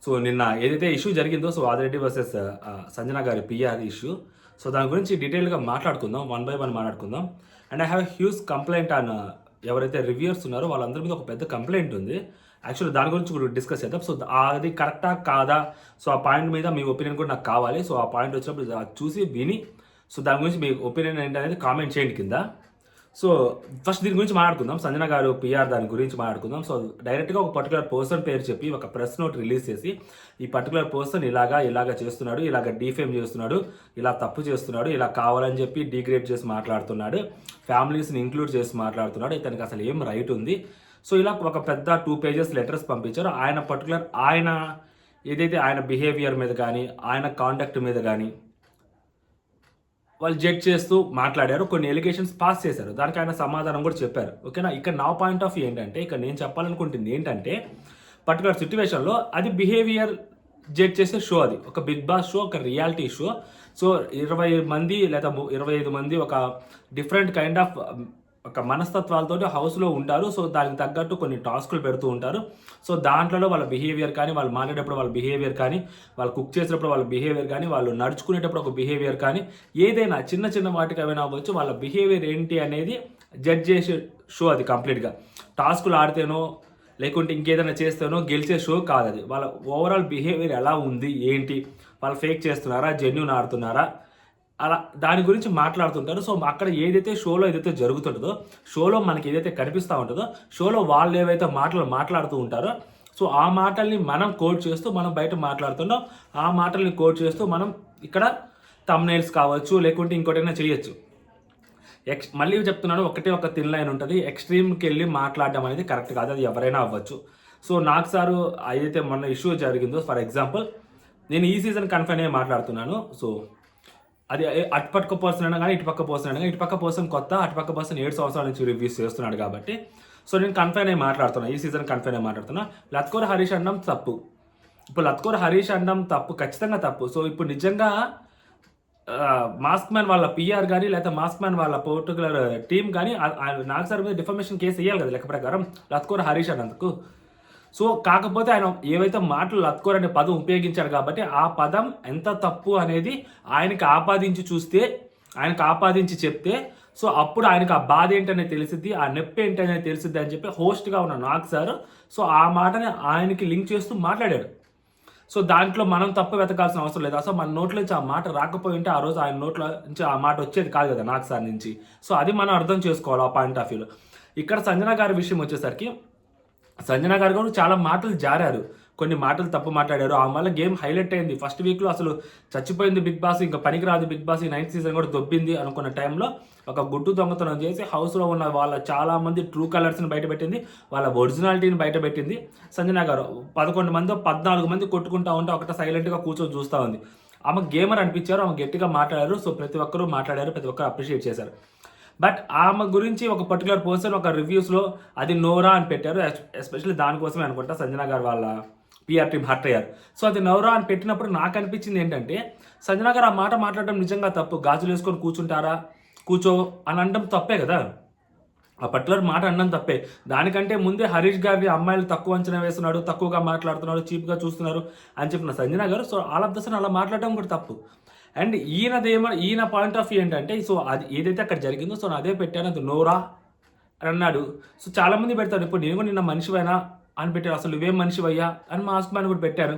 So నిన్న ఏదైతే issue జరిగిందో, సో ఆదిరెడ్డి వర్సెస్ సంజన గారి పిఆర్ ఇష్యూ, సో దాని గురించి డీటెయిల్గా మాట్లాడుకుందాం, వన్ బై వన్ మాట్లాడుకుందాం. And I have huge complaint on ఎవరైతే రివ్యూయర్స్ ఉన్నారో వాళ్ళందరి మీద ఒక పెద్ద కంప్లైంట్ ఉంది. యాక్చువల్లీ దాని గురించి కూడా డిస్కస్ చేద్దాం. సో అది కరెక్టా కాదా, సో ఆ పాయింట్ మీద మీ ఒపీనియన్ కూడా నాకు కావాలి. సో ఆ పాయింట్ వచ్చినప్పుడు చూసి విని, సో దాని గురించి మీ ఒపీనియన్ ఏంటనేది కామెంట్ చేయండి కింద. సో ఫస్ట్ దీని గురించి మాట్లాడుకుందాం, సంజన గారు పిఆర్ దాని గురించి మాట్లాడుకుందాం. సో డైరెక్ట్గా ఒక పర్టికులర్ పర్సన్ పేరు చెప్పి ఒక ప్రెస్ నోట్ రిలీజ్ చేసి, ఈ పర్టికులర్ పర్సన్ ఇలాగా చేస్తున్నాడు, ఇలాగ డీఫేమ్ చేస్తున్నాడు, ఇలా తప్పు చేస్తున్నాడు, ఇలా కావాలని చెప్పి డీగ్రేడ్ చేసి మాట్లాడుతున్నాడు, ఫ్యామిలీస్ని ఇంక్లూడ్ చేసి మాట్లాడుతున్నాడు, ఇతనికి అసలు ఏం రైట్ ఉంది. సో ఇలా ఒక పెద్ద 2 pages లెటర్స్ పంపించారు. ఆయన ఏదైతే ఆయన బిహేవియర్ మీద కానీ, ఆయన కాండక్ట్ మీద కానీ వాళ్ళు జడ్జ్ చేస్తూ మాట్లాడారు, కొన్ని ఎలిగేషన్స్ పాస్ చేశారు, దానికి ఆయన సమాధానం కూడా చెప్పారు. ఓకేనా, ఇక్కడ నా పాయింట్ ఆఫ్ వ్యూ ఏంటంటే, ఇక్కడ నేను చెప్పాలనుకుంటుంది ఏంటంటే, పర్టికులర్ సిచ్యువేషన్లో అది బిహేవియర్ జడ్జ్ చేసే షో, అది ఒక బిగ్ బాస్ షో, ఒక రియాలిటీ షో. సో 20 మంది లేదా 25 మంది ఒక డిఫరెంట్ కైండ్ ఆఫ్ ఒక మనస్తత్వాలతో హౌస్లో ఉంటారు. సో దానికి తగ్గట్టు కొన్ని టాస్కులు పెడుతూ ఉంటారు. సో దాంట్లో వాళ్ళ బిహేవియర్ కానీ, వాళ్ళు మాట్లాడేటప్పుడు వాళ్ళ బిహేవియర్ కానీ, వాళ్ళు కుక్ చేసేటప్పుడు వాళ్ళ బిహేవియర్ కానీ, వాళ్ళు నడుచుకునేటప్పుడు ఒక బిహేవియర్ కానీ, ఏదైనా చిన్న చిన్న వాటికి ఏమైనా అవ్వచ్చు, వాళ్ళ బిహేవియర్ ఏంటి అనేది జడ్జ్ చేసే షో అది. కంప్లీట్గా టాస్కులు ఆడితేనో లేకుంటే ఇంకేదైనా చేస్తేనో గెలిచే షో కాదు అది. వాళ్ళ ఓవరాల్ బిహేవియర్ ఎలా ఉంది, ఏంటి, వాళ్ళు ఫేక్ చేస్తున్నారా, జెన్యూన్ ఆడుతున్నారా, అలా దాని గురించి మాట్లాడుతుంటారు. సో అక్కడ ఏదైతే షోలో ఏదైతే జరుగుతుంటుందో, షోలో మనకి ఏదైతే కనిపిస్తూ ఉంటుందో, షోలో వాళ్ళు ఏవైతే మాటలు మాట్లాడుతూ ఉంటారో, సో ఆ మాటల్ని మనం కోట్ చేస్తూ మనం బయట మాట్లాడుతున్నాం, ఆ మాటల్ని కోట్ చేస్తూ మనం ఇక్కడ థంబ్నెయిల్స్ కావచ్చు, లేకుంటే ఇంకోటైనా చేయొచ్చు. మళ్ళీ చెప్తున్నాను, ఒక థిన్ లైన్ ఉంటుంది. ఎక్స్ట్రీమ్కి వెళ్ళి మాట్లాడడం అనేది కరెక్ట్ కాదు, అది ఎవరైనా అవ్వచ్చు. సో నాకు సారు ఏదైతే మొన్న ఇష్యూ జరిగిందో, ఫర్ ఎగ్జాంపుల్ నేను ఈ సీజన్ కన్ఫైన్ అయ్యి మాట్లాడుతున్నాను. సో అది అటుపక్క పర్సన్ అయినా కానీ ఇటుపక్క పర్సన్ అయినా కానీ, ఇటుపక్క పర్సన్ కొత్త, అటుపక్క పర్సన్ 7 సంవత్సరాల నుంచి రివ్యూస్ చేస్తున్నాడు కాబట్టి, సో నేను కన్ఫైన్ అయ్యి మాట్లాడుతున్నాను, ఈ సీజన్ కన్ఫైన్ అయ్యి మాట్లాడుతున్నా. లత్కోర్ హరీష్ అనడం తప్పు. ఇప్పుడు లత్కోర్ హరీష్ అనడం తప్పు, ఖచ్చితంగా తప్పు. సో ఇప్పుడు నిజంగా మాస్క్ మ్యాన్ వాళ్ళ పిఆర్ కానీ, లేకపోతే మాస్క్ మ్యాన్ వాళ్ళ పర్టికులర్ టీం కానీ నాకు సార్ మీద డిఫర్మేషన్ కేసు వేయాలి కదా లెక్క ప్రకారం, లత్కోర్ హరీష్ అన్నందుకు. సో కాకపోతే ఆయన ఏవైతే మాటలు లత్కోర్ అనే పదం ఉపయోగించారు కాబట్టి, ఆ పదం ఎంత తప్పు అనేది ఆయనకి ఆపాదించి చూస్తే, ఆయనకు ఆపాదించి చెప్తే, సో అప్పుడు ఆయనకు ఆ బాధ ఏంటనేది తెలిసిద్ది, ఆ నొప్పి ఏంటనేది తెలిసిద్ది అని చెప్పి హోస్ట్గా ఉన్న నాకు సార్ సో ఆ మాటని ఆయనకి లింక్ చేస్తూ మాట్లాడాడు. సో దాంట్లో మనం తప్పు వెతకాల్సిన అవసరం లేదు. అసలు మన నోట్లో నుంచి ఆ మాట రాకపోయి ఉంటే, ఆ రోజు ఆయన నోట్లో నుంచి ఆ మాట వచ్చేది కాదు కదా నాకు సార్ నుంచి. సో అది మనం అర్థం చేసుకోవాలి ఆ పాయింట్ ఆఫ్ వ్యూలో. ఇక్కడ సంజన గారి విషయం వచ్చేసరికి, సంజన గారు కూడా చాలా మాటలు జారారు, కొన్ని మాటలు తప్పు మాట్లాడారు. ఆ వల్ల గేమ్ హైలైట్ అయింది. ఫస్ట్ వీక్లో అసలు చచ్చిపోయింది బిగ్ బాస్, ఇంకా పనికిరాదు బిగ్ బాస్, ఈ 9th సీజన్ కూడా దొబ్బింది అనుకున్న టైంలో ఒక గుట్టు దొంగతనం చేసి హౌస్లో ఉన్న వాళ్ళ చాలామంది ట్రూ కలర్స్ని బయటపెట్టింది, వాళ్ళ ఒరిజినాలిటీని బయటపెట్టింది. సంజన గారు 11 మంది 14 మంది కొట్టుకుంటా ఉంటే ఒకట సైలెంట్గా కూర్చొని చూస్తూ ఉంది. ఆమె గేమర్ అనిపించారు, ఆమె గట్టిగా మాట్లాడారు. సో ప్రతి ఒక్కరూ మాట్లాడారు, ప్రతి ఒక్కరు అప్రిషియేట్ చేశారు. బట్ ఆమె గురించి ఒక పర్టికులర్ పర్సన్ ఒక రివ్యూస్లో అది నోరా అని పెట్టారు. ఎస్పెషల్లీ దానికోసమే అనుకుంటా సంజన గారు వాళ్ళ పిఆర్ టీమ్ హర్ట్ అయ్యారు. సో అది నోరా అని పెట్టినప్పుడు నాకు అనిపించింది ఏంటంటే, సంజన గారు ఆ మాట మాట్లాడడం నిజంగా తప్పు. గాజులు వేసుకొని కూర్చుంటారా, కూర్చో అని అనడం తప్పే కదా, ఆ పర్టికులర్ మాట అనడం తప్పే. దానికంటే ముందే హరీష్ గారిని అమ్మాయిలు తక్కువ అంచనా వేస్తున్నాడు, తక్కువగా మాట్లాడుతున్నాడు, చీప్గా చూస్తున్నారు అని చెప్పిన సంజన గారు, so all of the sudden అలా మాట్లాడడం కూడా తప్పు. అండ్ ఈయన పాయింట్ ఆఫ్ వ్యూ ఏంటంటే, సో అది ఏదైతే అక్కడ జరిగిందో, సో అదే పెట్టాను, అది నోరా అని అన్నాడు. సో చాలామంది పెడతారు, ఇప్పుడు నేను కూడా నిన్న మనిషివైనా అని పెట్టారు, అసలు నువ్వేం మనిషివయ్యా అని మాస్క్ మ్యాన్ కూడా పెట్టారు.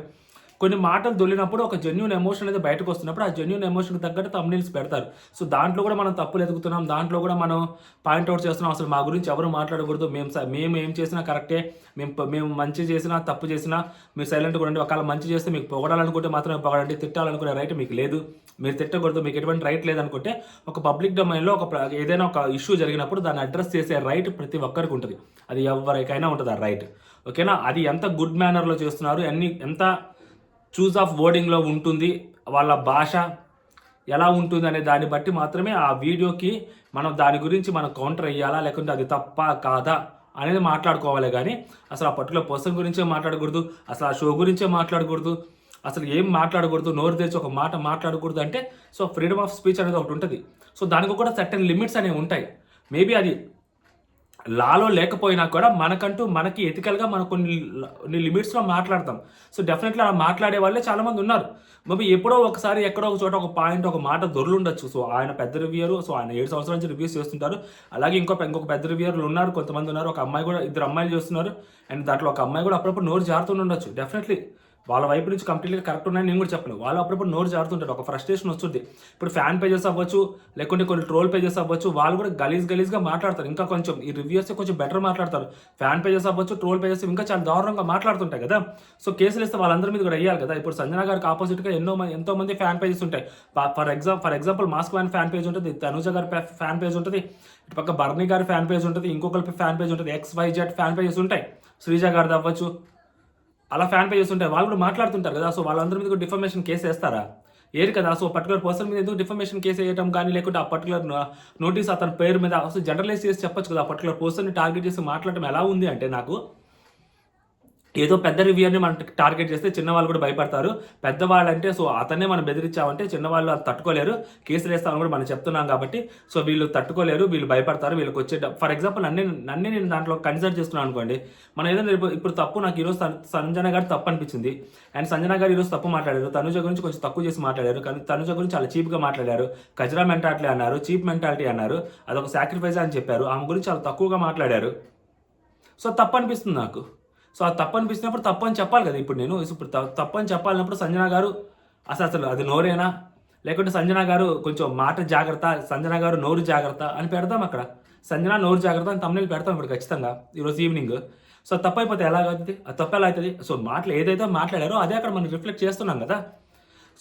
కొన్ని మాటలు దొల్లినప్పుడు ఒక జెన్యూన్ ఎమోషన్ అనేది బయటకు వస్తున్నప్పుడు, ఆ జెన్యూన్ ఎమోషన్కి తగ్గట్టు థంబ్నెయిల్స్ పెడతారు. సో దాంట్లో కూడా మనం తప్పులు ఎదుగుతున్నాం, దాంట్లో కూడా మనం పాయింట్అవుట్ చేస్తున్నాం, అసలు మా గురించి ఎవరు మాట్లాడకూడదు, మేము ఏం చేసినా కరెక్టే, మేము మంచి చేసినా తప్పు చేసినా మీరు సైలెంట్గా ఉండండి, ఒకవేళ మంచి చేస్తే మీకు పొగడాలనుకుంటే మాత్రమే పొగడండి, తిట్టాలనుకునే రైట్ మీకు లేదు, మీరు తిట్టకూడదు, మీకు ఎటువంటి రైట్ లేదనుకుంటే, ఒక పబ్లిక్ డొమైన్లో ఏదైనా ఒక ఇష్యూ జరిగినప్పుడు దాన్ని అడ్రస్ చేసే రైట్ ప్రతి ఒక్కరికి ఉంటుంది, అది ఎవరికైనా ఉంటుంది ఆ రైట్. ఓకేనా, అది ఎంత గుడ్ మేనర్లో చేస్తున్నారు, ఎంత చూస్ ఆఫ్ వర్డింగ్లో ఉంటుంది, వాళ్ళ భాష ఎలా ఉంటుంది అనే దాన్ని బట్టి మాత్రమే ఆ వీడియోకి మనం దాని గురించి మనం కౌంటర్ అయ్యాలా, లేకుంటే అది తప్ప కాదా అనేది మాట్లాడుకోవాలి. కానీ అసలు ఆ పర్టికులర్ పర్సన్ గురించే మాట్లాడకూడదు, అసలు ఆ షో గురించే మాట్లాడకూడదు, అసలు ఏం మాట్లాడకూడదు, నోరు తెచ్చి ఒక మాట మాట్లాడకూడదు అంటే, సో ఫ్రీడమ్ ఆఫ్ స్పీచ్ అనేది ఒకటి ఉంటుంది. సో దానికి కూడా సర్టెన్ లిమిట్స్ అనేవి ఉంటాయి. మేబీ అది లాలో లేకపోయినా కూడా మనకి ఎథికల్గా మనం కొన్ని లిమిట్స్లో మాట్లాడతాం. సో డెఫినెట్లీ అలా మాట్లాడే వాళ్ళే చాలామంది ఉన్నారు. మేబీ ఎప్పుడో ఒకసారి ఎక్కడో ఒక చోట ఒక పాయింట్ ఒక మాట దొర్లుండొచ్చు. సో ఆయన పెద్ద రివ్యూయర్, సో ఆయన 7 సంవత్సరాల నుంచి రివ్యూస్ చేస్తుంటారు. అలాగే ఇంకొక పెద్ద రివ్యూయర్లు ఉన్నారు, కొంతమంది ఉన్నారు. ఒక అమ్మాయి కూడా, 2 అమ్మాయిలు చేస్తున్నారు. అండ్ దాంట్లో ఒక అమ్మాయి కూడా అప్పుడప్పుడు నోరు జారుతుండొచ్చు. డెఫినెట్లీ వాళ్ళ వైపు నుంచి కంప్లీట్గా కరెక్ట్ ఉన్నాయని నేను కూడా చెప్పలేను. వాళ్ళు అప్పుడప్పుడు నోరు జారుతుంటారు, ఒక ఫ్రస్ట్రేషన్ వస్తుంది. ఇప్పుడు ఫ్యాన్ పేజెస్ అవ్వచ్చు, లేకుంటే కొన్ని ట్రోల్ పేజెస్ అవ్వచ్చు, వాళ్ళు కూడా గలీజ్గా మాట్లాడతారు. ఇంకా కొంచెం ఈ రివ్యూస్ కొంచెం బెటర్ మాట్లాడతారు. ఫ్యాన్ పేజెస్ అవ్వచ్చు, ట్రోల్ పేజెస్ ఇంకా చాలా దారుణంగా మాట్లాడుతుంటాయి కదా. సో కేసులు ఇస్తే వాళ్ళందరి మీద కూడా వేయాలి కదా. ఇప్పుడు సంజన గారికి ఆపోజిట్గా ఎంతో మంది ఫ్యాన్ పేజెస్ ఉంటాయి. For example mask man fan page ఉంటుంది, తనుజ గారి ఫ్యాన్ పేజ్ ఉంటుంది, ఇటు పక్క బర్నీ గారి ఫ్యాన్ పేజ్ ఉంటుంది, ఇంకొకరి ఫ్యాన్ పేజ్ ఉంటుంది, XYZ ఫ్యాన్ పేజెస్ ఉంటాయి, శ్రీజ గారిది అవ్వచ్చు, అలా ఫ్యాన్ పేజెస్ ఉంటాయి. వాళ్ళు కూడా మాట్లాడుతుంటారు కదా. సో వాళ్ళందరి మీద కూడా డిఫర్మేషన్ కేసు వేస్తారా? ఏది కదా. సో పర్టికులర్ పర్సన్ మీద ఎందుకు డిఫర్మేషన్ కేసు వేయడం కానీ, లేకుంటే ఆ పర్టికులర్ నోటీస్ అతని పేరు మీద అసలు జనరలైజ్ చేసి చెప్పొచ్చు కదా. ఆ పర్టికులర్ పర్సన్ని టార్గెట్ చేసి మాట్లాడటం ఎలా ఉంది అంటే, నాకు ఏదో పెద్ద రివ్యూని మనం టార్గెట్ చేస్తే చిన్నవాళ్ళు కూడా భయపడతారు. పెద్దవాళ్ళంటే సో అతన్నే మనం బెదిరించామంటే చిన్నవాళ్ళు అది తట్టుకోలేరు, కేసులు వేస్తామని కూడా మనం చెప్తున్నాం కాబట్టి సో వీళ్ళు తట్టుకోలేరు, వీళ్ళు భయపడతారు. వీళ్ళకి వచ్చే ఫర్ ఎగ్జాంపుల్ నన్నే నేను దాంట్లో కన్సిడర్ చేస్తున్నాను అనుకోండి. మనం ఏదైనా ఇప్పుడు తప్పు, నాకు ఈరోజు సంజన గారు తప్పు అనిపించింది, అండ్ సంజన గారు ఈరోజు తప్పు మాట్లాడారు, తనుజ గురించి కొంచెం తక్కువ చేసి మాట్లాడారు, కానీ తనుజ గురించి చాలా చీప్గా మాట్లాడారు, కజరా మెంటాలిటీ అన్నారు, చీప్ మెంటాలిటీ అన్నారు, అదొక సాక్రిఫైస్ అని చెప్పారు, ఆమె గురించి చాలా తక్కువగా మాట్లాడారు. సో తప్పు అనిపిస్తుంది నాకు. సో ఆ తప్పు అనిపిస్తున్నప్పుడు తప్పు అని చెప్పాలి కదా. ఇప్పుడు నేను ఇప్పుడు తప్పు అని చెప్పాలన్నప్పుడు సంజన గారు అసలు అది నోరేనా, లేకుంటే సంజన గారు కొంచెం మాట జాగ్రత్త, సంజన గారు నోరు జాగ్రత్త అని పెడతాం. అక్కడ సంజన నోరు జాగ్రత్త అని తమ్ముళ్ళు పెడతాం ఇప్పుడు ఖచ్చితంగా ఈరోజు ఈవినింగ్. సో తప్పు అయిపోతే ఎలాగవుతుంది? ఆ తప్పు ఎలా అవుతుంది? సో ఏదైతే మాట్లాడారో అదే అక్కడ మనం రిఫ్లెక్ట్ చేస్తున్నాం కదా.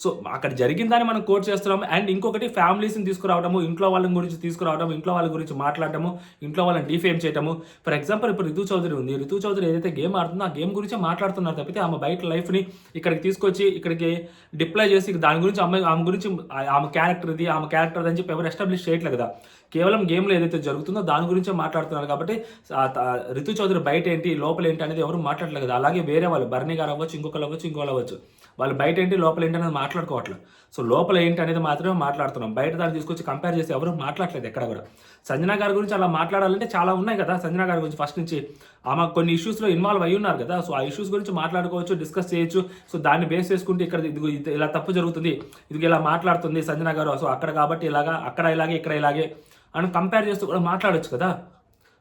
సో అక్కడ జరిగిందని మనం కోట్ చేస్తున్నాము. అండ్ ఇంకొకటి ఫ్యామిలీస్ని తీసుకురావడము, ఇంట్లో వాళ్ళ గురించి తీసుకురావడము, ఇంట్లో వాళ్ళ గురించి మాట్లాడటము, ఇంట్లో వాళ్ళని డిఫేమ్ చేయటము. ఫర్ ఎగ్జాంపుల్ ఇప్పుడు రితు చౌదరి ఉంది, రితు చౌదరి ఏదైతే గేమ్ ఆడుతుందో ఆ గేమ్ గురించి మాట్లాడుతున్నారు తప్పితే ఆమె బయట లైఫ్ని ఇక్కడికి తీసుకొచ్చి ఇక్కడికి డిప్లాయ్ చేసి దాని గురించి ఆమె గురించి ఆమె క్యారెక్టర్ ఇది, ఆమె క్యారెక్టర్ అని చెప్పి ఎవరు ఎస్టాబ్లిష్ చేయట్లేదు కదా. కేవలం గేమ్లో ఏదైతే జరుగుతుందో దాని గురించే మాట్లాడుతున్నారు కాబట్టి రితు చౌదరి బయట ఏంటి లోపల ఏంటి అనేది ఎవరు మాట్లాడలేదు కదా. అలాగే వేరే వాళ్ళు బర్నీ గారు అవ్వచ్చు, ఇంకొకరు అవ్వచ్చు, వాళ్ళు బయట ఏంటి లోపల ఏంటి అనేది మాట్లాడుకోవట్లేదు. సో లోపల ఏంటి అనేది మాత్రమే మాట్లాడుతున్నాం, బయట దాన్ని తీసుకొచ్చి కంపేర్ చేసి ఎవరు మాట్లాడలేదు ఎక్కడ కూడా. సంజన గారి గురించి అలా మాట్లాడాలంటే చాలా ఉన్నాయి కదా. సంజన గారి గురించి ఫస్ట్ నుంచి ఆమె కొన్ని ఇష్యూస్లో ఇన్వాల్వ్ అయ్యి ఉన్నారు కదా. సో ఆ ఇష్యూస్ గురించి మాట్లాడుకోవచ్చు, డిస్కస్ చేయొచ్చు. సో దాన్ని బేస్ చేసుకుంటే ఇక్కడ ఇది ఇలా తప్పు జరుగుతుంది, ఇది ఇలా మాట్లాడుతుంది సంజన గారు, సో అక్కడ కాబట్టి ఇలాగా, అక్కడ ఇలాగే, ఇక్కడ ఇలాగే అని కంపేర్ చేస్తూ కూడా మాట్లాడొచ్చు కదా.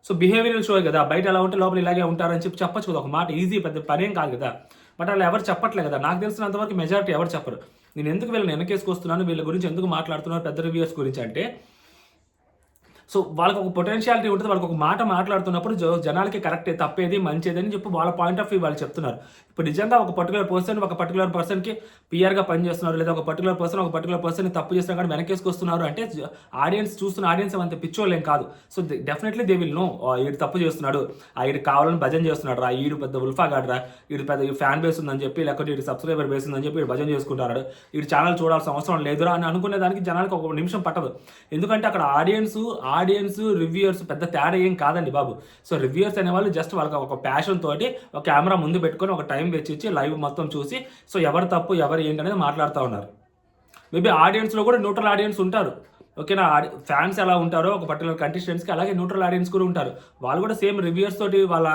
సో బిహేవియరల్ షో కదా, బయట ఎలా ఉంటే లోపల ఇలాగే ఉంటారని చెప్పొచ్చు కదా. ఒక మాట ఈజీ, పెద్ద పనేం కాదు కదా. బట్ అలా ఎవరు చెప్పట్లేదు కదా. నాకు తెలిసినంతవరకు మెజారిటీ ఎవరు చెప్పరు. నేను ఎందుకు వీళ్ళని వెనకేసుకొస్తున్నాను, వీళ్ళ గురించి ఎందుకు మాట్లాడుతున్నాను పెద్ద రివ్యూస్ గురించి అంటే, సో వాళ్ళకి ఒక పొటెన్షియాలిటీ ఉంటుంది. వాళ్ళకి ఒక మాట మాట్లాడుతున్నప్పుడు జనాలకి కరెక్టే, తప్పేది, మంచిది అని చెప్పి వాళ్ళ పాయింట్ ఆఫ్ వ్యూ వాళ్ళు చెప్తున్నారు. ఇప్పుడు నిజంగా ఒక పర్టికులర్ పర్సన్కి పిఆర్గా పనిచేస్తున్నారు, లేదా ఒక పర్టికులర్ పర్సన్ తప్పు చేస్తున్నా కానీ వెనకేసుకొస్తున్నారు అంటే చూస్తున్న ఆడియన్స్ అంత పిచ్చోళ్ళేం కాదు. So definitely they will know ఈడు తప్పు చేస్తున్నాడు, ఈడు కావాలని భజన చేస్తున్నాడు రా, ఈడు పెద్ద ఉల్ఫా గాడ్రా, ఈడు పెద్ద ఫ్యాన్ బేస్ ఉందని చెప్పి, లేకపోతే ఈడు సబ్స్క్రైబర్ బేస్ ఉందని చెప్పి ఈడు భజన చేసుకుంటాడు, ఈడు ఛానల్ చూడాల్సిన అవసరం లేదురా అని అనుకునే దానికి జనాలకు ఒక నిమిషం పట్టదు. ఎందుకంటే అక్కడ ఆడియన్స్ రివ్యూయర్స్ పెద్ద తేడా ఏం కాదండి బాబు. సో రివ్యూయర్స్ అనేవాళ్ళు జస్ట్ వాళ్ళకి ఒక ప్యాషన్ తోటి ఒక కెమెరా ముందు పెట్టుకొని ఒక టైం వెచ్చించి లైవ్ మొత్తం చూసి సో ఎవరు తప్పు ఎవరు ఏంటి అనేది మాట్లాడుతూ ఉన్నారు. మేబీ ఆడియన్స్లో కూడా న్యూట్రల్ ఆడియన్స్ ఉంటారు, ఓకేనా. ఫ్యాన్స్ ఎలా ఉంటారో ఒక పర్టికులర్ కంటెస్టెంట్స్కి అలాగే న్యూట్రల్ ఆడియన్స్ కూడా ఉంటారు. వాళ్ళు కూడా సేమ్ రివ్యూయర్స్ తోటి వాళ్ళ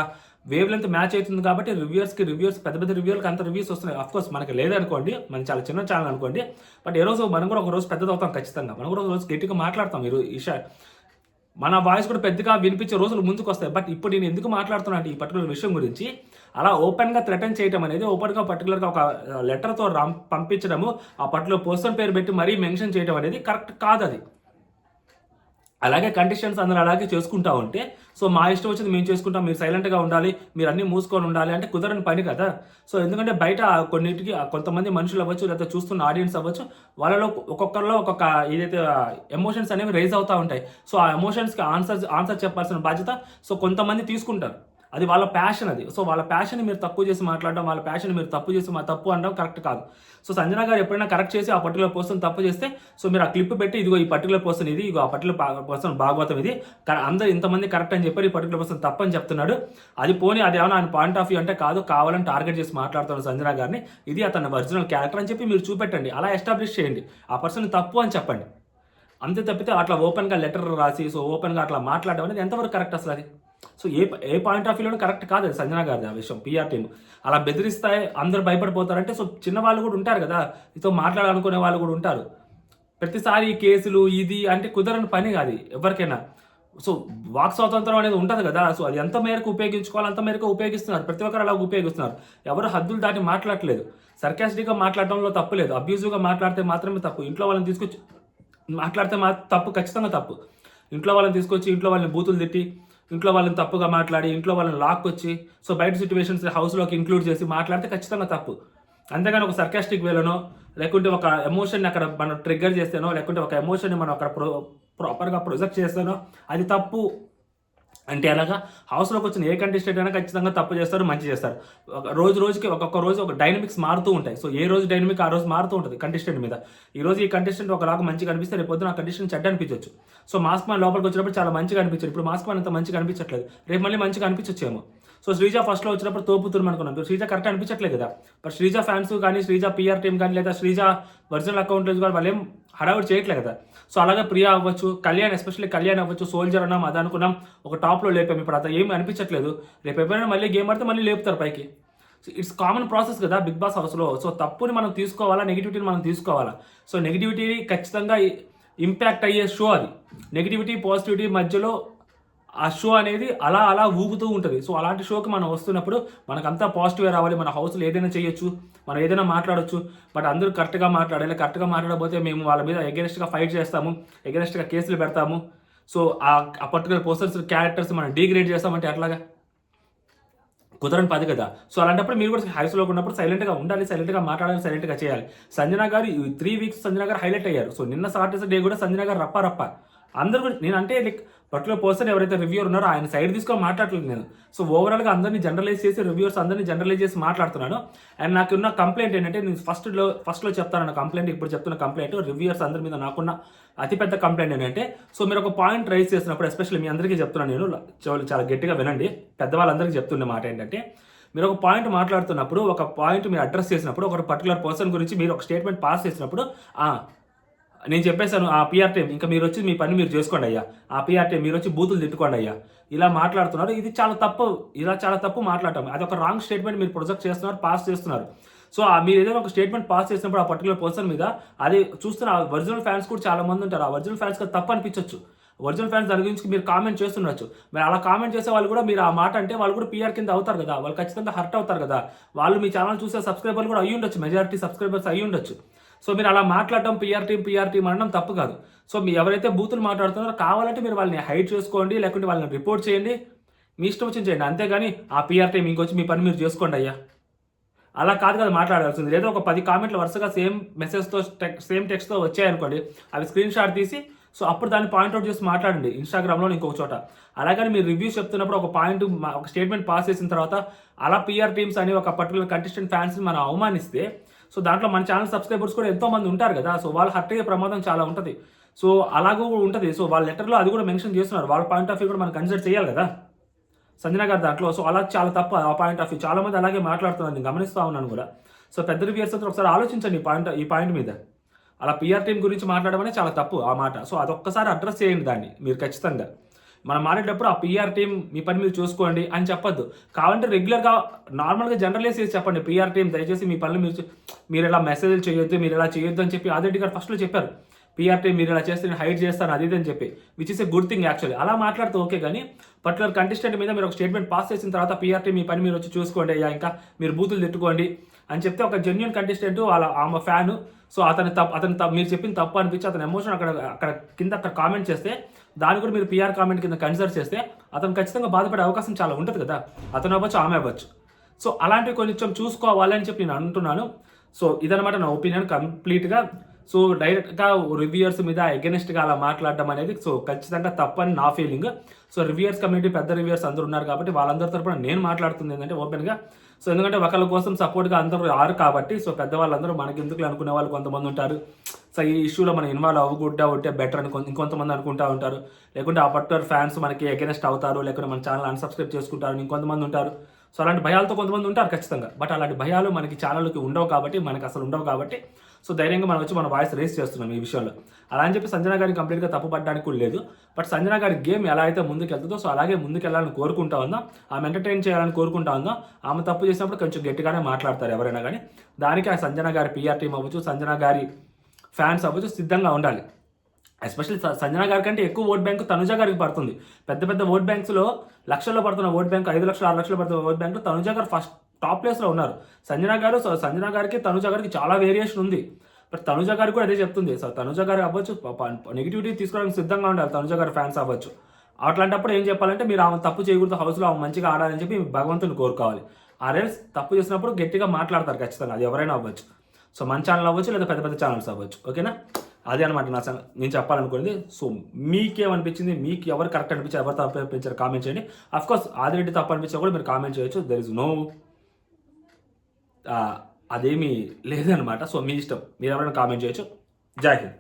వేవ్ లెంత్ మ్యాచ్ అవుతుంది కాబట్టి రివ్యూయర్స్ పెద్ద రివ్యూలకు అంత రివ్యూస్ వస్తున్నాయి. అఫ్కోర్స్ మనకి లేదనుకోండి, మన చాలా చిన్న ఛానల్ అనుకోండి, బట్ ఏ రోజు మనం కూడా ఒక రోజు పెద్దది అవుతాం ఖచ్చితంగా. మనం కూడా ఒక రోజు గట్టిగా మాట్లాడతాం. మన వాయిస్ కూడా పెద్దగా వినిపించే రోజులు ముందుకు వస్తాయి. బట్ ఇప్పుడు నేను ఎందుకు మాట్లాడుతున్నా అంటే ఈ పర్టికులర్ విషయం గురించి, అలా ఓపెన్గా థ్రెటన్ చేయడం అనేది, ఓపెన్గా పర్టికులర్గా ఒక లెటర్తో పంపించడము, ఆ పర్టికులర్ పర్సన్ పేరు పెట్టి మరీ మెన్షన్ చేయడం అనేది కరెక్ట్ కాదు. అది అలాగే కండిషన్స్ అందరూ అలాగే చేసుకుంటా ఉంటే సో మా ఇష్టం వచ్చింది మేము చేసుకుంటాం, మీరు సైలెంట్గా ఉండాలి, మీరు అన్నీ మూసుకొని ఉండాలి అంటే కుదరని పని కదా. సో ఎందుకంటే బయట కొన్నిటికి కొంతమంది మనుషులు అవ్వచ్చు, లేదా చూస్తున్న ఆడియన్స్ అవ్వచ్చు, వాళ్ళలో ఒక్కొక్కరిలో ఒక్కొక్క ఏదైతే ఎమోషన్స్ అనేవి రైజ్ అవుతూ ఉంటాయి. సో ఆ ఎమోషన్స్కి ఆన్సర్ చెప్పాల్సిన బాధ్యత సో కొంతమంది తీసుకుంటారు. అది వాళ్ళ ప్యాషన్. అది సో వాళ్ళ ప్యాషన్ మీరు తక్కువ చేసి మాట్లాడడం, వాళ్ళ ప్యాషన్ మీరు తప్పు చేసి తప్పు అనడం కరెక్ట్ కాదు. సో సంజన గారు ఎప్పుడైనా కరెక్ట్ చేసి ఆ పర్టికులర్ పర్సన్ తప్పు చేస్తే సో మీరు ఆ క్లిప్ పెట్టి ఇదిగో ఈ పర్టికులర్ పర్సన్ ఇది, ఇగో ఆ పర్టికులర్ పర్సన్ భాగవతం ఇది, అందరూ ఇంతమంది కరెక్ట్ అని చెప్పారు, ఈ పర్టికులర్ పర్సన్ తప్పు అని చెప్తున్నాడు, అది పోనీ అది ఏమైనా ఆయన పాయింట్ ఆఫ్ వ్యూ అంటే కాదు, కావాలని టార్గెట్ చేసి మాట్లాడుతున్నారు సంజన గారిని, ఇది అతని ఒరిజినల్ క్యారెక్టర్ అని చెప్పి మీరు చూపెట్టండి, అలా ఎస్టాబ్లిష్ చేయండి, ఆ పర్సన్ తప్పు అని చెప్పండి. అంతే తప్పితే అట్లా ఓపెన్గా లెటర్ రాసి సో ఓపెన్గా అట్లా మాట్లాడడం అనేది ఎంతవరకు కరెక్ట్ అసలు? అది సో ఏ పాయింట్ ఆఫ్ వ్యూలో కరెక్ట్ కాదు అది సంజన గారిది ఆ విషయం. పిఆర్ టీమ్ అలా బెదిరిస్తాయి, అందరు భయపడిపోతారంటే సో చిన్న వాళ్ళు కూడా ఉంటారు కదా, మీతో మాట్లాడాలనుకునే వాళ్ళు కూడా ఉంటారు. ప్రతిసారి కేసులు ఇది అంటే కుదరని పని కాదు ఎవరికైనా. సో వాక్ స్వాతంత్రం అనేది ఉంటుంది కదా, సో అది ఎంత మేరకు ఉపయోగించుకోవాలి అంత మేరకు ఉపయోగిస్తున్నారు, ప్రతి ఒక్కరు అలా ఉపయోగిస్తున్నారు. ఎవరు హద్దులు దాటి మాట్లాడట్లేదు. సర్కాస్టిక్గా మాట్లాడడంలో తప్పు లేదు, అబ్యూజివ్గా మాట్లాడితే మాత్రమే తప్పు. ఇంట్లో వాళ్ళని తీసుకొచ్చి మాట్లాడితే తప్పు, ఖచ్చితంగా తప్పు. ఇంట్లో వాళ్ళని తీసుకొచ్చి ఇంట్లో వాళ్ళని బూతులు తిట్టి ఇంట్లో వాళ్ళని తప్పుగా మాట్లాడి ఇంట్లో వాళ్ళని లాక్కొచ్చి సో బయట సిచ్యువేషన్స్ హౌస్లోకి ఇంక్లూడ్ చేసి మాట్లాడితే ఖచ్చితంగా తప్పు. అంతేగాని ఒక సర్కాస్టిక్ వేలోనో లేకుంటే ఒక ఎమోషన్ని అక్కడ మనం ట్రిగ్గర్ చేస్తేనో లేకుంటే ఒక ఎమోషన్ని మనం అక్కడ ప్రాపర్గా ప్రొజెక్ట్ చేస్తేనో అది తప్పు. అంటే అలాగా హౌస్లోకి వచ్చిన ఏ కంటెస్టెంట్ అయినా ఖచ్చితంగా తప్పు చేస్తారు, మంచి చేస్తారు. రోజుకి ఒక్కొక్క రోజు ఒక డైనమిక్స్ మారుతూ ఉంటాయి. సో ఏ రోజు డైనమిక్ ఆ రోజు మారుతూ ఉంటుంది కంటెస్టెంట్ మీద. ఈ రోజు ఈ కంటెస్టెంట్ ఒకలాగా మంచిగా అనిపిస్తే రేపు పొద్దున ఆ కంటెస్టెంట్ చెడ్డ అనిపించవచ్చు. సో మాస్క్ మ్యాన్ లోపలికి వచ్చినప్పుడు చాలా మంచిగా అనిపించారు, ఇప్పుడు మాస్క్ మ్యాన్ అంత మంచిగా అనిపించట్లేదు, రేపు మళ్ళీ మంచిగా అనిపించచ్చేమో. సో శ్రీజ ఫస్ట్లో వచ్చినప్పుడు తోపుతురు అనుకున్నాం, శ్రీజ కరెక్ట్ అనిపించట్లేదు కదా. బట్ శ్రీజ ఫ్యాన్స్ కానీ శ్రీజ పిఆర్ టీమ్ కానీ లేదా శ్రీజ ఒరిజినల్ అకౌంట్ కానీ వాళ్ళు ఏం హడావుడి చేయట్లేదు కదా. సో అలాగే ప్రియా అవ్వచ్చు, కళ్యాణ్ ఎస్పెషల్లీ కళ్యాణ్ అవ్వచ్చు, సోల్జర్ అన్నాం అది అనుకున్నాం, ఒక టాప్లో లేపాము, ఇప్పుడు అతను ఏమి అనిపించట్లేదు. రేపు ఎప్పుడైనా మళ్ళీ గేమ్ ఆడితే మళ్ళీ లేపుతారు పైకి. ఇట్స్ కామన్ ప్రాసెస్ కదా బిగ్ బాస్ హౌస్లో. సో తప్పుని మనం తీసుకోవాలా, నెగిటివిటీని మనం తీసుకోవాలా. సో నెగిటివిటీ ఖచ్చితంగా ఇంపాక్ట్ అయ్యే షో అది. నెగిటివిటీ పాజిటివిటీ మధ్యలో ఆ షో అనేది అలా ఊగుతూ ఉంటుంది. సో అలాంటి షోకి మనం వస్తున్నప్పుడు మనకంతా పాజిటివ్గా రావాలి, మన హౌస్లో ఏదైనా చేయొచ్చు, మనం ఏదైనా మాట్లాడొచ్చు. బట్ అందరూ కరెక్ట్గా మాట్లాడాలి, కరెక్ట్గా మాట్లాడకపోతే మేము వాళ్ళ మీద ఎగెనిస్ట్గా ఫైట్ చేస్తాము, ఎగెనిస్ట్గా కేసులు పెడతాము. సో ఆ పర్టికులర్ పర్సన్స్ క్యారెక్టర్స్ మనం డిగ్రేడ్ చేస్తామంటే అట్లాగా కుదరని పది కదా. సో అలాంటప్పుడు మీరు కూడా హౌస్లో ఉన్నప్పుడు సైలెంట్గా ఉండాలి, సైలెంట్గా మాట్లాడాలి, సైలెంట్గా చేయాలి. సంజన గారు 3 వీక్స్ సంజన గారు హైలైట్ అయ్యారు. సో నిన్న సాటర్డే డే కూడా సంజన గారు రప్ప అందరూ నేను అంటే లైక్ పర్టికులర్ పర్సన్ ఎవరైతే రివ్యూర్ ఉన్నారో ఆయన సైడ్ తీసుకొని మాట్లాడలేదు నేను. సో ఓవరాల్గా అందరినీ జనరలైజ్ చేసి రివ్యూర్స్ అందరినీ జనరలైజ్ చేసి మాట్లాడుతున్నాను. అండ్ నాకున్న కంప్లైంట్ ఏంటంటే నేను ఫస్ట్లో చెప్తాను కంప్లైంట్, ఇప్పుడు చెప్తున్న కంప్లైంట్ రివ్యూర్స్ అందరి మీద నాకున్న అతిపెద్ద కంప్లైంట్ ఏంటంటే, సో మీరు ఒక పాయింట్ రైజ్ చేసినప్పుడు ఎస్పెషల్లీ మీ అందరికీ చెప్తున్నాను నేను, చాలా గట్టిగా వినండి, పెద్దవాళ్ళందరికీ చెప్తున్న మాట ఏంటంటే, మీరు ఒక పాయింట్ మాట్లాడుతున్నప్పుడు ఒక పాయింట్ మీరు అడ్రస్ చేసినప్పుడు ఒక పర్టికులర్ పర్సన్ గురించి మీరు ఒక స్టేట్మెంట్ పాస్ చేసినప్పుడు నేను చెప్పేశాను ఆ పిఆర్ టీం ఇంకా మీరు వచ్చి మీ పని మీరు చేసుకోండి అయ్యా, ఆ పిఆర్ టీం మీరు వచ్చి బూతులు తిట్టుకోండి అయ్యా, ఇలా మాట్లాడుతున్నారు, ఇది చాలా తప్పు, ఇలా చాలా తప్పు మాట్లాడటం, అది ఒక రాంగ్ స్టేట్మెంట్ మీరు ప్రొజెక్ట్ చేస్తున్నారు, పాస్ చేస్తున్నారు. సో మీరు ఏదైనా ఒక స్టేట్మెంట్ పాస్ చేసినప్పుడు ఆ పర్టికులర్ పర్సన్ మీద అది చూస్తున్న ఒరిజినల్ ఫ్యాన్స్ కూడా చాలా మంది ఉంటారు, ఆ ఒరిజినల్ ఫ్యాన్స్కి తప్పు అనిపించవచ్చు, ఒరిజినల్ ఫ్యాన్స్ దాని గురించి మీరు కామెంట్ చేస్తుండొచ్చు. మీరు అలా కామెంట్ చేసే వాళ్ళు కూడా మీరు ఆ మాట అంటే వాళ్ళు కూడా పిఆర్ కింద అవుతారు కదా, వాళ్ళు ఖచ్చితంగా హర్ట్ అవుతారు కదా, వాళ్ళు మీ ఛానల్ చూసే సబ్స్క్రైబర్లు కూడా అయ్యి ఉండొచ్చు, మెజారిటీ సబ్స్క్రైబర్స్ అయ్యి ఉండొచ్చు. సో మీరు అలా మాట్లాడటం పిఆర్ టీం అనడం తప్పు కాదు. సో మీ ఎవరైతే బూతులు మాట్లాడుతున్నారో కావాలంటే మీరు వాళ్ళని హైడ్ చేసుకోండి, లేకుంటే వాళ్ళని రిపోర్ట్ చేయండి, మీ ఇష్టం వచ్చింది చేయండి, అంతేగాని ఆ పిఆర్ టీం ఇంకొచ్చి మీ పని మీరు చేసుకోండి అయ్యా, అలా కాదు కదా మాట్లాడాల్సింది. లేదా ఒక 10 కామెంట్లు వరుసగా సేమ్ మెసేజ్తో సేమ్ టెక్స్ట్తో వచ్చాయనుకోండి, అవి స్క్రీన్ షాట్ తీసి సో అప్పుడు దాన్ని పాయింట్అవుట్ చేసి మాట్లాడండి ఇన్స్టాగ్రామ్లో ఇంకొక చోట. అలాగని మీరు రివ్యూస్ చెప్తున్నప్పుడు ఒక స్టేట్మెంట్ పాస్ చేసిన తర్వాత అలా పిఆర్ టీమ్స్ అని ఒక పర్టికులర్ కంటెస్టెంట్ ఫ్యాన్స్ని మనం అవమానిస్తే సో దాంట్లో మన ఛానల్ సబ్స్క్రైబర్స్ కూడా ఎంతో మంది ఉంటారు కదా, సో వాళ్ళు హర్ట్ అయ్యే ప్రమాదం చాలా ఉంటుంది. సో అలాగూ కూడా ఉంటుంది. సో వాళ్ళ లెటర్లో అది కూడా మెన్షన్ చేస్తున్నారు, వాళ్ళ పాయింట్ ఆఫ్ వ్యూ కూడా మనం కన్సిడర్ చేయాలి కదా సంజన గారి దాంట్లో. సో అలా చాలా తప్పు ఆ పాయింట్ ఆఫ్ వ్యూ, చాలా మంది అలాగే మాట్లాడుతున్నారు, నేను గమనిస్తూ ఉన్నాను కూడా. సో పెద్ద రివ్యూర్స్ అందరూ ఒకసారి ఆలోచించండి ఈ పాయింట్ మీద. అలా పిఆర్ టీం గురించి మాట్లాడడం అనేది చాలా తప్పు ఆ మాట. సో అదొక్కసారి అడ్రస్ చేయండి దాన్ని మీరు ఖచ్చితంగా. మనం మాట్లాడేటప్పుడు ఆ పిఆర్ టీం మీ పని మీరు చూసుకోండి అని చెప్పొద్దు, కావాలంటే రెగ్యులర్గా నార్మల్గా జనరలైజ్ చేసి చెప్పండి, పిఆర్ టీం దయచేసి మీ పనులు మీరు ఇలా మెసేజ్లు చేయొద్దు, మీరు ఇలా చేయొద్దు అని చెప్పి ఆదిరెడ్డి గారు ఫస్ట్లో చెప్పారు, పిఆర్ టీం మీరు ఇలా చేస్తే నేను హైడ్ చేస్తాను అది అని చెప్పి, which is a good thing actually. అలా మాట్లాడితే ఓకే, కానీ పర్టికులర్ కంటెస్టెంట్ మీద మీరు ఒక స్టేట్మెంట్ పాస్ చేసిన తర్వాత పిఆర్ టీం మీ పని మీరు వచ్చి చూసుకోండి అయ్యా, ఇంకా మీరు బూతులు తిట్టుకోండి అని చెప్తే ఒక జెన్యున్ కంటెస్టెంట్ ఆమె ఫ్యాను, సో అతను మీరు చెప్పిన తప్పు అనిపించి అతని ఎమోషన్ అక్కడ కింద కామెంట్ చేస్తే దాన్ని కూడా మీరు పిఆర్ కామెంట్ కింద కన్సిడర్ చేస్తే అతను ఖచ్చితంగా బాధపడే అవకాశం చాలా ఉంటుంది కదా, అతను అవ్వచ్చు ఆమె అవ్వచ్చు. సో అలాంటివి కొంచెం చూసుకోవాలని చెప్పి నేను అంటున్నాను. సో ఇదనమాట నా ఒపీనియన్ కంప్లీట్గా. సో డైరెక్ట్గా రివ్యూయర్స్ మీద అగెనిస్ట్గా అలా మాట్లాడడం అనేది సో ఖచ్చితంగా తప్పని నా ఫీలింగ్. సో రివ్యూయర్స్ కమ్యూనిటీ పెద్ద రివ్యూయర్స్ అందరూ ఉన్నారు కాబట్టి వాళ్ళందరి తరపున నేను మాట్లాడుతుంది ఏంటంటే ఓపెన్గా. సో ఎందుకంటే ఒకళ్ళ కోసం సపోర్ట్గా అందరూ రారు కాబట్టి, సో పెద్దవాళ్ళందరూ మనకి ఎందుకు అనుకునే వాళ్ళు కొంతమంది ఉంటారు. సో ఈ ఇష్యూలో మనం ఇన్వాల్వ్ అవ్వకుండా ఉంటే బెటర్ అని ఇంకొంతమంది అనుకుంటూ ఉంటారు, లేకుంటే ఆ పర్టికులర్ ఫ్యాన్స్ మనకి అగెనిస్ట్ అవుతారు, లేకుంటే మన ఛానల్ అన్సబ్స్క్రైబ్ చేసుకుంటారు ఇంకొంతమంది ఉంటారు. సో అలాంటి భయాలతో కొంతమంది ఉంటారు ఖచ్చితంగా. బట్ అలాంటి భయాలు మనకి ఛానల్కి ఉండవు కాబట్టి, మనకి అసలు ఉండవు కాబట్టి, సో ధైర్యంగా మనం వచ్చి మన వాయిస్ రేస్ చేస్తున్నాం ఈ విషయంలో. అలా అని చెప్పి సంజన గారిని కంప్లీట్గా తప్పుపడడానికి కూడా లేదు. బట్ సంజన గారి గేమ్ ఎలా అయితే ముందుకు వెళ్తుందో సో అలాగే ముందుకు వెళ్ళాలని కోరుకుంటా ఉందాం. ఆమె ఎంటర్టైన్ చేయాలని కోరుకుంటా ఉందాం. ఆమె తప్పు చేసినప్పుడు కొంచెం గట్టిగానే మాట్లాడతారు ఎవరైనా కానీ. దానికి ఆ సంజన గారి పిఆర్ టీం అవ్వచ్చు, సంజన గారి ఫ్యాన్స్ అవ్వచ్చు సిద్ధంగా ఉండాలి. ఎస్పెషల్లీ సంజన గారి కంటే ఎక్కువ ఓట్ బ్యాంకు తనుజ గారికి పడుతుంది. పెద్ద పెద్ద ఓట్ బ్యాంక్స్లో లక్షల్లో పడుతున్న ఓట్ బ్యాంక్, 5 లక్షలు 6 లక్షలు పడుతున్న ఓట్ బ్యాంకు తనుజ గారు ఫస్ట్ టాప్ ప్లేస్లో ఉన్నారు. సంజన గారికి తనుజ గారికి చాలా వేరియేషన్ ఉంది. బట్ తనుజ గారికి కూడా అదే చెప్తుంది. సో తనుజ గారు అవ్వచ్చు నెగిటివిటీ తీసుకోవడానికి సిద్ధంగా ఉండాలి తనుజ గారి ఫ్యాన్స్ అవ్వచ్చు. అట్లాంటప్పుడు ఏం చెప్పాలంటే మీరు ఆమె తప్పు చేయకూడదు, హౌస్లో ఆమె మంచిగా ఆడాలని చెప్పి భగవంతుని కోరుకోవాలి. ఆర్ఎల్స్ తప్పు చేసినప్పుడు గట్టిగా మాట్లాడతారు ఖచ్చితంగా, అది ఎవరైనా అవ్వచ్చు. సో మన ఛానల్ అవ్వచ్చు లేదా పెద్ద పెద్ద ఛానల్స్ అవ్వచ్చు. ఓకేనా, అదే అనమాట నేను చెప్పాలనుకునేది. సో మీకేమనిపించింది, మీకు ఎవరు కరెక్ట్ అనిపించారు, ఎవరు తప్పు అనిపించారు కామెంట్ చేయండి. అఫ్కోర్స్ ఆదిరెడ్డి తప్పు అనిపించా కూడా మీరు కామెంట్ చేయొచ్చు. దెర్ ఇస్ నో అదేమీ లేదనమాట. సో మీ ఇష్టం, మీరు ఎవరైనా కామెంట్ చేయొచ్చు. జై హింద్.